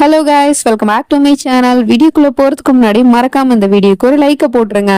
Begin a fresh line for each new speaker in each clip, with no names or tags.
Hello guys, welcome back to my channel. வீடியோக்குள்ள போறதுக்கு முன்னாடி மறக்காம இந்த வீடியோக்கு ஒரு லைக்கை போட்டுருங்க.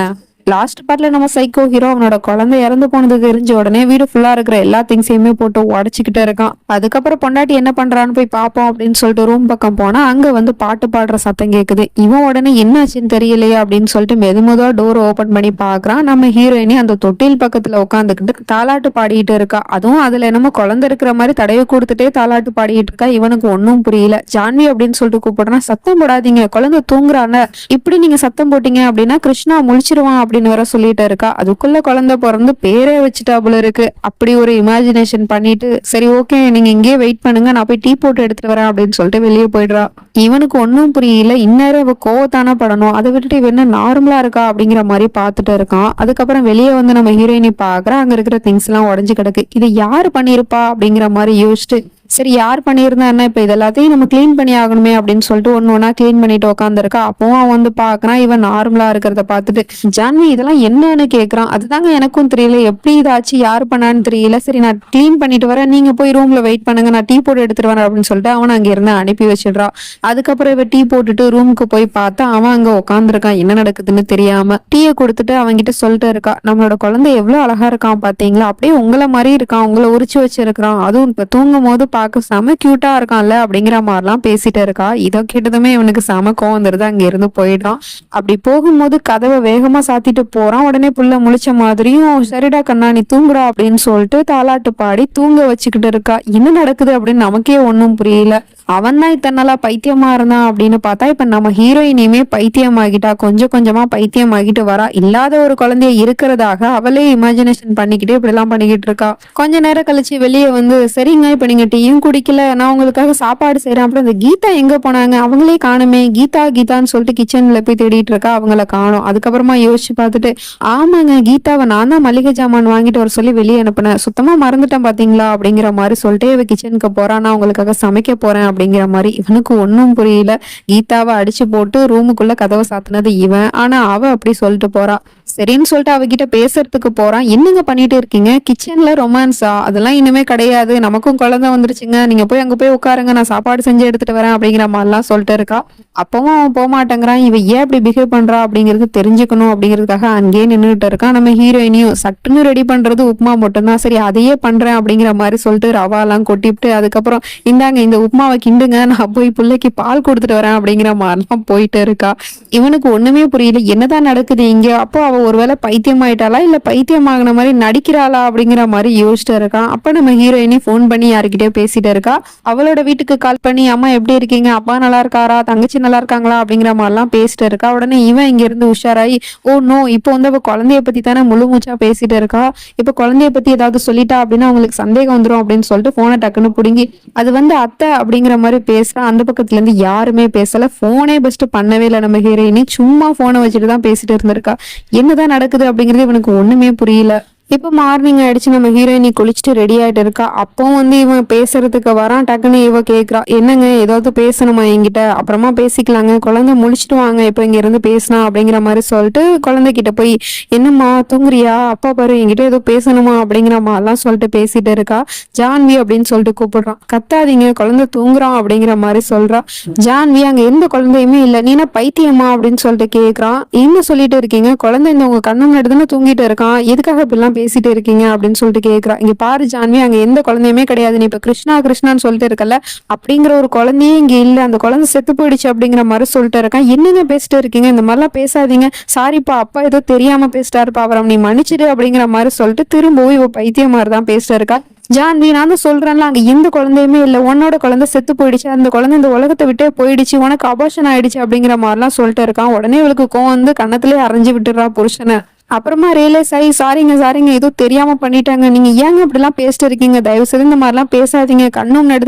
லாஸ்ட் பார்ட்ல நம்ம சைக்கோ ஹீரோ அவனோட குழந்தை இறந்து போனது தெரிஞ்ச உடனே வீடு ஃபுல்லா இருக்கிற எல்லா திங்ஸையுமே போட்டு உடச்சிக்கிட்டு இருக்கான். அதுக்கப்புறம் பொண்டாட்டி என்ன பண்றான்னு போய் பார்ப்போம் அப்படின்னு சொல்லிட்டு ரூம் பக்கம் போனா அங்க வந்து பாட்டு பாடுற சத்தம் கேக்குது. இவன் உடனே என்னாச்சுன்னு தெரியலையே அப்படின்னு சொல்லிட்டு மெதுமெதுவா டோர் ஓபன் பண்ணி பாக்குறான். நம்ம ஹீரோயினி அந்த தொட்டில் பக்கத்துல உட்காந்துக்கிட்டு தாலாட்டு பாடிட்டு இருக்கா. அதுவும் அதுல என்னமோ குழந்தை இருக்கிற மாதிரி தடவை கொடுத்துட்டே தாலாட்டு பாடிட்டு இருக்கா. இவனுக்கு ஒன்னும் புரியல. ஜான்வி அப்படின்னு சொல்லிட்டு கூப்பிடுறான். சத்தம் போடாதீங்க, குழந்தை தூங்குறான, இப்படி நீங்க சத்தம் போட்டீங்க அப்படின்னா கிருஷ்ணா முழிச்சிருவான் அப்படின்னு வர சொல்லிட்டு இருக்கா. அதுக்குள்ள குழந்தை பிறந்து பேரே வச்சுட்டாப்புல இருக்கு. அப்படி ஒரு இமேஜினேஷன் பண்ணிட்டு சரி ஓகே நீங்க இங்கே வெயிட் பண்ணுங்க, நான் போய் டீ போட்டு எடுத்துட்டு வரேன் அப்படின்னு சொல்லிட்டு வெளியே போயிடுறா. இவனுக்கு ஒன்னும் புரியல. இந்நேரம் இவ கோவத்தானே படணும், அதை விட்டுட்டு இவ என்ன நார்மலா இருக்கா அப்படிங்கிற மாதிரி பாத்துட்டு இருக்கான். அதுக்கப்புறம் வெளியே வந்து நம்ம ஹீரோயினி பாக்குற அங்க இருக்கிற திங்ஸ் எல்லாம் உடஞ்சு கிடக்கு. இது யாரு பண்ணிருப்பா அப்படிங்கிற மாதிரி யோசிச்சுட்டு சரி யார் பண்ணியிருந்தான்னா இப்ப இதெல்லாத்தையும் நம்ம கிளீன் பண்ணி ஆகணுமே அப்படின்னு சொல்லிட்டு ஒன்னா கிளீன் பண்ணிட்டு உட்காந்துருக்கா. அப்பவும் அவன் வந்து பாக்குறான். இவன் நார்மலா இருக்கிறத பார்த்துட்டு ஜான்வி இதெல்லாம் என்னன்னு கேக்குறான். அதுதாங்க எனக்கும் தெரியல, எப்படி இதாச்சு யாரு பண்ணான்னு தெரியல. சரி நான் கிளீன் பண்ணிட்டு வரேன், நீங்க போய் ரூம்ல வெயிட் பண்ணுங்க, நான் டீ போட்டு எடுத்துட்டு வரேன் அப்படின்னு சொல்லிட்டு அவன் அங்க இருந்து அனுப்பி வச்சிடுறா. அதுக்கப்புறம் இவ டீ போட்டுட்டு ரூமுக்கு போய் பார்த்தா அவன் அங்க உட்காந்துருக்கான். என்ன நடக்குதுன்னு தெரியாம டீயை கொடுத்துட்டு அவன்கிட்ட சொல்லிட்டு இருக்கா, நம்மளோட குழந்தை எவ்வளவு அழகா இருக்கான் பாத்தீங்களா, அப்படியே உங்களை மாதிரி இருக்கான், உங்களை உரிச்சு வச்சிருக்கான், அதுவும் இப்ப தூங்கும் போது பார்க்க செம கியூட்டா இருக்கான்ல அப்படிங்கிற மாதிரிலாம் பேசிட்டு இருக்கா. இதை கேட்டதுமே இவனுக்கு செம கோவம் வந்துருது. அங்க இருந்து போயிடுறான். அப்படி போகும்போது கதவை வேகமா சாத்திட்டு போறான். உடனே புள்ள முழிச்ச மாதிரியும் சரிடா கண்ணா நீ தூங்குடா அப்படின்னு சொல்லிட்டு தாலாட்டு பாடி தூங்க வச்சுக்கிட்டு இருக்கா. என்ன நடக்குது அப்படின்னு நமக்கே ஒன்னும் புரியல. அவன் தான் இத்தனை நாளா பைத்தியமா இருந்தான் அப்படின்னு பார்த்தா இப்ப நம்ம ஹீரோயினையுமே பைத்தியமாகிட்டா. கொஞ்சம் கொஞ்சமா பைத்தியமாகிட்டு வரா. இல்லாத ஒரு குழந்தைய இருக்கிறதாக அவளே இமேஜினேஷன் பண்ணிக்கிட்டே இப்படி எல்லாம் பண்ணிக்கிட்டு இருக்கா. கொஞ்ச நேரம் கழிச்சு வெளியே வந்து சரிங்க இப்ப நீங்க டீயும் குடிக்கல, நான் உங்களுக்காக சாப்பாடு செய்யறேன், அப்புறம் இந்த கீதா எங்க போனாங்க, அவங்களே காணுமே, கீதா கீதான்னு சொல்லிட்டு கிச்சன்ல போய் தேடிட்டு இருக்கா. அவங்கள காணும். அதுக்கப்புறமா யோசிச்சு பார்த்துட்டு ஆமாங்க கீதாவை நான் தான் மளிகை ஜாமான் வாங்கிட்டு வர சொல்லி வெளியே அனுப்புனேன், சுத்தமா மறந்துட்டேன் பாத்தீங்களா அப்படிங்கிற மாதிரி சொல்லிட்டு இவ கிச்சனுக்கு போறான். நான் உங்களுக்காக சமைக்க போறேன் அப்படிங்கிற மாதிரி. இவனுக்கு ஒன்னும் புரியல. கீதாவை அடிச்சு போட்டு ரூமுக்குள்ள கதவை சாத்தினது இவன், ஆனா அவ அப்படி சொல்லிட்டு போறா. சரின்னு சொல்லிட்டு அவகிட்ட பேசுறதுக்கு போறான். என்னங்க பண்ணிட்டு இருக்கீங்க, கிச்சன்ல ரொமான்ஸா, அதெல்லாம் இனிமே கிடையாது, நமக்கும் குழந்தை வந்துருச்சுங்க, நீங்க போய் அங்க போய் உட்காருங்க, நான் சாப்பாடு செஞ்சு எடுத்துட்டு வரேன் அப்படிங்கிற மாதிரிலாம் சொல்லிட்டு இருக்கா. அப்பவும் அவன் போக மாட்டேங்கிறான். இவ ஏன் அப்படி பிஹேவ் பண்றா அப்படிங்கிறது தெரிஞ்சுக்கணும் அப்படிங்கிறதுக்காக அங்கேயே நின்றுட்டு இருக்கான். நம்ம ஹீரோயினியும் சட்டுன்னு ரெடி பண்றது உப்புமா மட்டும்தான். சரி அதையே பண்றேன் அப்படிங்கிற மாதிரி சொல்லிட்டு ரவாலாம் கொட்டிவிட்டு அதுக்கப்புறம் இந்தாங்க இந்த உப்புமாவை கிண்டுங்க, நான் போய் பிள்ளைக்கு பால் கொடுத்துட்டு வரேன் அப்படிங்கிற மாதிரிலாம் போயிட்டு இருக்கா. இவனுக்கு ஒண்ணுமே புரியல, என்னதான் நடக்குது இங்க. அப்போ அவ ஒருவேளை பைத்தியம் ஆயிட்டாளா இல்ல பைத்தியம் ஆகின மாதிரி நடிக்கிறாளா அப்படிங்கிற மாதிரி யோசிச்சுட்டு இருக்கான். அப்ப நம்ம ஹீரோயினி போன் பண்ணி யாருக்கிட்டே பேசிட்டு இருக்கா. அவளோட வீட்டுக்கு கால் பண்ணி அம்மா எப்படி இருக்கீங்க, அப்பா நல்லா இருக்காரா, தங்கச்சி நல்லா இருக்காங்களா அப்படிங்கிற மாதிரிலாம் பேசிட்டு இருக்கா. உடனே இவன் இங்க இருந்து உஷாராயி ஓ நோ இப்போ வந்து அவ குழந்தைய பத்தி தானே முழு மூச்சா பேசிட்டு இருக்கா, இப்ப குழந்தைய பத்தி ஏதாவது சொல்லிட்டா அப்படின்னா அவங்களுக்கு சந்தேகம் வந்துடும் அப்படின்னு சொல்லிட்டு போனை டக்குன்னு புடுங்கி அது வந்து அத்தை அப்படிங்கிற மாதிரி பேசுறான். அந்த பக்கத்துல இருந்து யாருமே பேசல. போனே பெஸ்ட் பண்ணவே இல்லை. நம்ம ஹீரோயினி சும்மா போனை வச்சுட்டு தான் பேசிட்டு இருந்திருக்கா. என்னதான் நடக்குது அப்படிங்கிறது இவனுக்கு ஒண்ணுமே புரியல. இப்ப மார்னிங் ஆயிடுச்சு. நம்ம ஹீரோயினி குளிச்சுட்டு ரெடி ஆயிட்டு இருக்கா. அப்போ வந்து இவன் பேசுறதுக்கு வரான். டக்குன்னு இவ கேக்குறா, என்னங்க ஏதாவது பேசணுமா என்கிட்ட, அப்புறமா பேசிக்கலாங்க, குழந்தை முழிச்சிட்டு வாங்க இப்ப இங்க இருந்து பேசினா அப்படிங்கிற மாதிரி சொல்லிட்டு குழந்தைகிட்ட போய் என்னம்மா தூங்குறியா, அப்பா பாரு என்கிட்ட ஏதோ பேசணுமா அப்படிங்கிற மாதிரிலாம் சொல்லிட்டு பேசிட்டு இருக்கா. ஜான்வி அப்படின்னு சொல்லிட்டு கூப்பிடுறான். கத்தாதீங்க குழந்தை தூங்குறான் அப்படிங்கிற மாதிரி சொல்றா. ஜான்வி அங்க எந்த குழந்தையுமே இல்ல, நீ என்ன பைத்தியமா அப்படின்னு சொல்லிட்டு கேக்குறான். என்ன சொல்லிட்டு இருக்கீங்க, குழந்தை இந்த உங்க கண்ணு முன்னாடி தானே தூங்கிட்டு இருக்கான், எதுக்காக இப்படிலாம் பேசிட்டு இருக்கீங்க அப்படின்னு சொல்லிட்டு கேக்குறா. இங்க பாரு ஜான்வி அங்க எந்த குழந்தையுமே கிடையாது, நீ இப்ப கிருஷ்ணா கிருஷ்ணான்னு சொல்லிட்டு இருக்கல, அப்படிங்கிற ஒரு குழந்தையே இங்க இல்ல, அந்த குழந்தை செத்து போயிடுச்சு அப்படிங்கிற மாதிரி சொல்லிட்டு இருக்கான். என்னங்க பேசிட்டு இருக்கீங்க, இந்த மாதிரிலாம் பேசாதீங்க, சாரிப்பா அப்பா ஏதோ தெரியாம பேசிட்டாருப்பா, அவரை நீ மன்னிச்சிடு அப்படிங்கிற மாதிரி சொல்லிட்டு திரும்பவும் இவ பைத்தியம் மாதிரிதான் பேசிட்டு இருக்கா. ஜான்வி நான் தான் சொல்றேன்ல அங்க எந்த குழந்தையுமே இல்ல, உன்னோட குழந்தை செத்து போயிடுச்சு, அந்த குழந்தை இந்த உலகத்தை விட்டே போயிடுச்சு, உனக்கு அபார்ஷன் ஆயிடுச்சு அப்படிங்கிற மாதிரிலாம் சொல்லிட்டு இருக்கான். உடனே இவளுக்கு கோவம் வந்து கண்ணத்திலே அரைஞ்சு விட்டுறா புருஷனை. அப்புறமா ரியலைஸ் ஆகி சாரிங்க ஏதோ தெரியாம பண்ணிட்டாங்க, நீங்க ஏங்க அப்படிலாம் பேசிட்டு இருக்கீங்க, தயவு செய்து இந்த மாதிரிலாம் பேசாதீங்க, கண்ணு முன்னாடி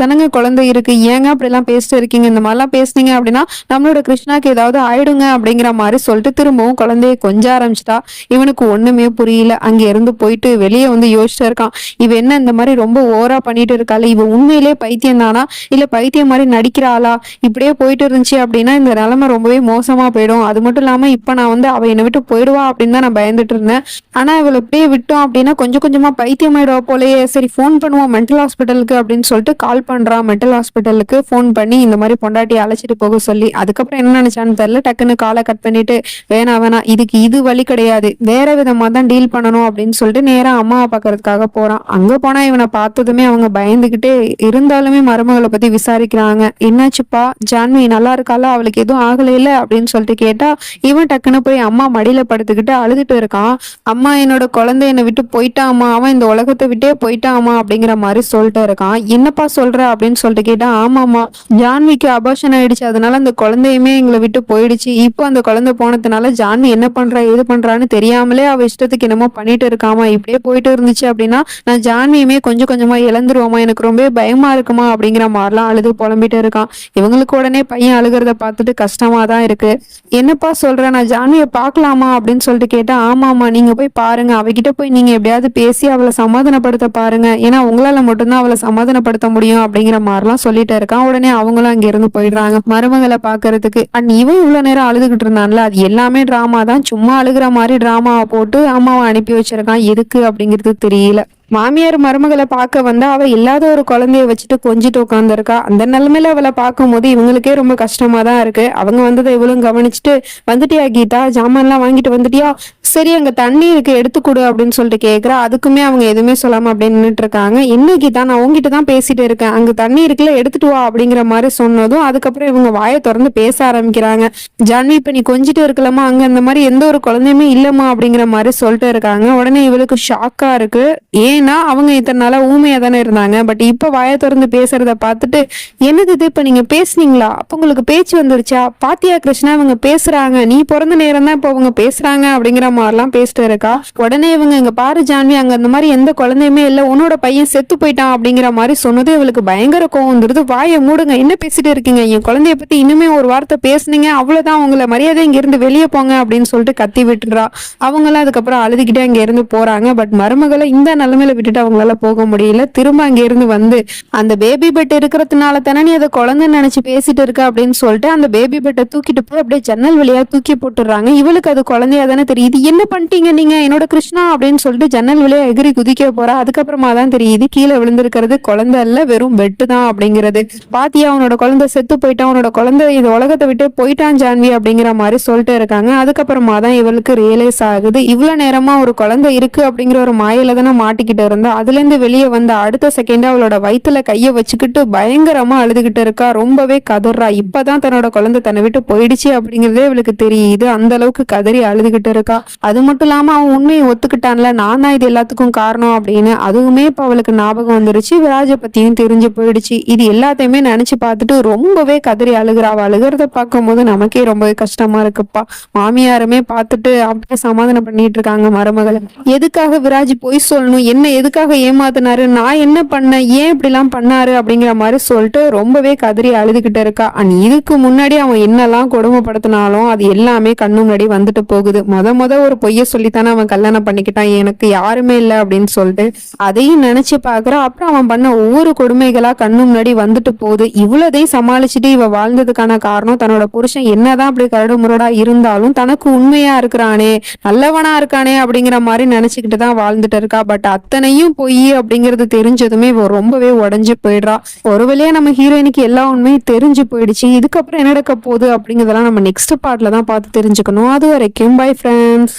தானங்க குழந்தை இருக்கு, ஏங்க அப்படிலாம் பேசிட்டு இருக்கீங்க, இந்த மாதிரிலாம் பேசுனீங்க அப்படின்னா நம்மளோட கிருஷ்ணாக்கு ஏதாவது ஆயிடுங்க அப்படிங்கிற மாதிரி சொல்லிட்டு திரும்பவும் குழந்தைய கொஞ்ச ஆரம்பிச்சிட்டா. இவனுக்கு ஒண்ணுமே புரியல. அங்க இருந்து போயிட்டு வெளியே வந்து யோசிச்சுட்டு இருக்கான். இவ என்ன இந்த மாதிரி ரொம்ப ஓவரா பண்ணிட்டு இருக்காள், இவ உண்மையிலேயே பைத்தியம் தானா இல்ல பைத்தியம் மாதிரி நடிக்கிறாளா, இப்படியே போயிட்டு இருந்துச்சு அப்படின்னா இந்த நிலைமை ரொம்பவே மோசமா போயிடும். அது மட்டும் இல்லாம இப்ப நான் வந்து அவ என்னை விட்டு போயிடுவா அப்படின்னு தான் நான் பயந்துட்டு இருந்தேன். ஆனா இவளை இப்படியே விட்டோம் அப்படின்னா கொஞ்சம் கொஞ்சமா பைத்தியமாயிடுவா போலயே. சரி ஃபோன் பண்ணுவோம் மென்டல் ஹாஸ்பிட்டலுக்கு அப்படின்னு சொல்லிட்டு கால் பண்றான் மென்டல் ஹாஸ்பிட்டலுக்கு ஃபோன் பண்ணி இந்த மாதிரி பொண்டாட்டி அழைச்சிட்டு போக சொல்லி. அதுக்கப்புறம் என்ன நினைச்சான்னு தெரியல, டக்குன்னு காலை கட் பண்ணிட்டு வேணாம் இதுக்கு இது வழி கிடையாது, வேற விதமா தான் டீல் பண்ணணும் அப்படின்னு சொல்லிட்டு நேரா அம்மாவை பாக்குறதுக்காக போறான். அங்க போனா இவனை பார்த்ததுமே அவங்க பயந்துகிட்டே இருந்தாலுமே மருமகளை பத்தி விசாரிக்கிறாங்க. என்னாச்சுப்பா ஜான்வி நல்லா இருக்காளா, அவளுக்கு எதுவும் ஆகல இல்ல அப்படின்னு சொல்லிட்டு கேட்டா இவன் டக்குன்னு போய் அம்மா மடியில படுத்துக்கிட்டு அழுதுட்டு இருக்கான். அம்மா என்னோட குழந்தை என்னை விட்டு போயிட்டாமா, அவன் இந்த உலகத்தை விட்டே போயிட்டாமா அப்படிங்கிற மாதிரி சொல்லிட்டு இருக்கான். என்னப்பா சொல்ற அப்படின்னு சொல்லிட்டு கேட்டா ஆமாமா ஜான்விக்கு அபார்ஷன் ஆயிடுச்சு, அதனால அந்த குழந்தையுமே எங்களை விட்டு போயிடுச்சு. இப்போ அந்த குழந்தை போனதுனால ஜான்வி என்ன பண்றா ஏது பண்றான்னு தெரியாமலே அவ இஷ்டத்துக்கு என்னமோ பண்ணிட்டு இருக்காமா. இப்படியே போயிட்டு இருந்துச்சு அப்படின்னா நான் ஜான்வியுமே கொஞ்சம் கொஞ்சமா இழந்துருவோமா, எனக்கு ரொம்ப பயமா இருக்குமா அப்படிங்கிற மாதிரிலாம் அழுது புலம்பிட்டு இருக்கான். இவங்களுக்கு உடனே பையன் அழுகிறத பார்த்துட்டு கஷ்டமா தான் இருக்கு. என்னப்பா சொல்ற, நான் ஜான்வியை பார்க்கலாமா அப்படின்னு சொல்லிட்டு கேட்டா ஆமாமா நீங்க போய் பாருங்க, அவகிட்ட போய் நீங்க எப்படியாவது பேசி அவளை சமாதானப்படுத்த பாருங்க, ஏன்னா உங்களால மட்டும்தான் அவளை சமாதானப்படுத்த முடியும் அப்படிங்கிற மாதிரிலாம் சொல்லிட்டு இருக்கான். உடனே அவங்களும் அங்க இருந்து போயிடுறாங்க மருமகளை பாக்குறதுக்கு. அண்ட் இவன் இவ்வளவு நேரம் அழுதுகிட்டு இருந்தான்ல அது எல்லாமே டிராமா தான், சும்மா அழுகிற மாதிரி டிராமாவை போட்டு அம்மாவை அனுப்பி வச்சிருக்கான். எதுக்கு அப்படிங்கிறது தெரியல. மாமியார் மருமகளை பார்க்க வந்தா அவ இல்லாத ஒரு குழந்தைய வச்சுட்டு கொஞ்சிட்டு உட்காந்துருக்கா. அந்த நிலைமையில அவளை பார்க்கும் போது இவங்களுக்கே ரொம்ப கஷ்டமா தான் இருக்கு. அவங்க வந்ததை இவளும் கவனிச்சுட்டு வந்துட்டியா கீதா, ஜாமான் எல்லாம் வாங்கிட்டு வந்துட்டியா, சரி அங்க தண்ணி இருக்கு எடுத்துக்கொடு அப்படின்னு சொல்லிட்டு கேக்குறா. அதுக்குமே அவங்க எதுவுமே சொல்லாம அப்படியே நின்றுட்டு இருக்காங்க. என்ன கீதா நான் உங்ககிட்ட தான் பேசிட்டு இருக்கேன், அங்க தண்ணி இருக்குல்ல எடுத்துட்டு வா அப்படிங்கிற மாதிரி சொன்னதும் அதுக்கப்புறம் இவங்க வாயை திறந்து பேச ஆரம்பிக்கிறாங்க. ஜான்வி இப்ப நீ கொஞ்சிட்டு இருக்கலாமா, அங்க அந்த மாதிரி எந்த ஒரு குழந்தையுமே இல்லம்மா அப்படிங்கிற மாதிரி சொல்லிட்டு இருக்காங்க. உடனே இவளுக்கு ஷாக்கா இருக்கு. ஏன்னா அவங்க இத்தனை நாளா ஊமையா தானே இருந்தாங்க, பட் இப்ப வாயை திறந்து பேசுறத பார்த்துட்டு என்னது இது இப்ப நீங்க பேசுனீங்களா, அப்ப உங்களுக்கு பேச்சு வந்துருச்சா, பாத்தியா கிருஷ்ணா இவங்க பேசுறாங்க, நீ பிறந்த நேரம் தான் இப்ப அவங்க பேசுறாங்க அப்படிங்கிற மாதிரிலாம் பேசிட்டு இருக்கா. உடனே இவங்க இங்க பாரு ஜான்வி அங்க அந்த மாதிரி எந்த குழந்தையுமே இல்ல, உன்னோட பையன் செத்து போயிட்டான் அப்படிங்கிற மாதிரி சொன்னது இவளுக்கு பயங்கர கோவம் வந்துருது. வாயை மூடுங்க, என்ன பேசிட்டு இருக்கீங்க, என் குழந்தைய பத்தி இன்னுமே ஒரு வார்த்தை பேசுனீங்க அவ்வளவுதான், உங்களை மரியாதை இங்க இருந்து வெளியே போங்க அப்படின்னு சொல்லிட்டு கத்தி விட்டுறா. அவங்களாம் அதுக்கப்புறம் அழுதுகிட்டே அங்க இருந்து போறாங்க. பட் மருமகளை இந்த நிலைமையில விட்டுட்டு அவங்களால போக முடியல. திரும்ப அங்க இருந்து வந்து அந்த பேபி பெட் இருக்கிறதுனால தானே நீ அதை குழந்தை நினைச்சு பேசிட்டு இருக்க அப்படின்னு சொல்லிட்டு அந்த பேபி பெட்டை தூக்கிட்டு போய் அப்படியே ஜன்னல் வழியா தூக்கி போட்டுறாங்க. இவளுக்கு அது குழந்தையா தானே தெரியுது. என்ன பண்ணிட்டீங்க நீங்க என்னோட கிருஷ்ணா அப்படின்னு சொல்லிட்டு ஜன்னல் வழியா எகிரி குதிக்க போறா. அதுக்கப்புறமா தான் தெரியுது கீழே விழுந்திருக்கிறது குழந்தை இல்ல, வெறும் பெட்டு தான் அப்படிங்கிறது. பாத்தியா அவனோட குழந்தை செத்து போயிட்டான், அவனோட குழந்தை இந்த உலகத்தை விட்டு போயிட்டான் ஜான்வி அப்படிங்கிற மாதிரி சொல்லிட்டு இருக்காங்க. அதுக்கப்புறமா தான் இவளுக்கு ரியலைஸ் ஆகுது இவ்வளவு நேரமா ஒரு குழந்தை இருக்கு அப்படிங்கிற ஒரு மாயில தானே மாட்டிக்கிட்டு இருந்தா. அதுல இருந்து வெளியே வந்த அடுத்த செகண்ட் அவளோட வயித்துல கைய வச்சுக்கிட்டு பயங்கரமா அழுதுகிட்டு இருக்கா, ரொம்பவே கதறா. இப்பதான் தன்னோட குழந்தை தன்னை விட்டு போயிடுச்சு அப்படிங்கிறதே இவளுக்கு தெரியுது. அந்த அளவுக்கு கதறி அழுதுகிட்டு இருக்கா. அது மட்டும் இல்லாம அவன் உண்மையை ஒத்துக்கிட்டான்ல, நான் தான் இது எல்லாத்துக்கும் காரணம் அப்படின்னு. அதுவுமே இப்ப அவளுக்கு ஞாபகம் வந்துருச்சு, விராஜ பத்தியும் தெரிஞ்சு போயிடுச்சு. இது எல்லாத்தையுமே நினைச்சு பார்த்துட்டு ரொம்பவே கதறி அழுகிறா. அவ அழுகிறத பார்க்கும் போது நமக்கே ரொம்பவே கஷ்டமா இருக்குப்பா. மாமியாருமே பார்த்துட்டு அப்படியே சமாதானம் பண்ணிட்டு இருக்காங்க மருமகளை. எதுக்காக விராஜ் பொய் சொல்லணும், என்ன எதுக்காக ஏமாத்தினாரு, நான் என்ன பண்ணேன், ஏன் இப்படி எல்லாம் பண்ணாரு அப்படிங்கிற மாதிரி சொல்லிட்டு ரொம்பவே கதறி அழுதுகிட்டு இருக்கா. இதுக்கு முன்னாடி அவன் என்னெல்லாம் கொடுமைப்படுத்தினாலும் அது எல்லாமே கண்ணு முன்னாடி வந்துட்டு போகுது. முத ஒரு பொய்ய சொல்லித்தானே அவன் கல்யாணம் பண்ணிக்கிட்டான், எனக்கு யாருமே இல்லை அப்படின்னு சொல்லிட்டு அதையும் நினைச்சு பாக்குறா. அப்புறம் அவன் பண்ண ஒவ்வொரு கொடுமைகளா கண்ணு முன்னாடி வந்துட்டு போகுது. இவ்வளதையும் சமாளிச்சுட்டு இவ வாழ்ந்ததுக்கான காரணம் தன்னோட புருஷன் என்னதான் அப்படி கரடு முரடா இருந்தாலும் தனக்கு உண்மையா இருக்கிறானே, நல்லவனா இருக்கானே அப்படிங்கிற மாதிரி நினைச்சுக்கிட்டு தான் வாழ்ந்துட்டு இருக்கா. பட் அத்தனையும் பொய் அப்படிங்கிறது தெரிஞ்சதுமே இவ ரொம்பவே உடஞ்சு போயிடுறா. ஒரு வழியா நம்ம ஹீரோயினுக்கு எல்லா உண்மையும் தெரிஞ்சு போயிடுச்சு. இதுக்கப்புறம் என்ன நடக்க போகுது அப்படிங்கிறதெல்லாம் நம்ம நெக்ஸ்ட் பார்ட்ல தான் பார்த்து தெரிஞ்சுக்கணும். அது வரைக்கும் பை ஃப்ரெண்ட்ஸ்.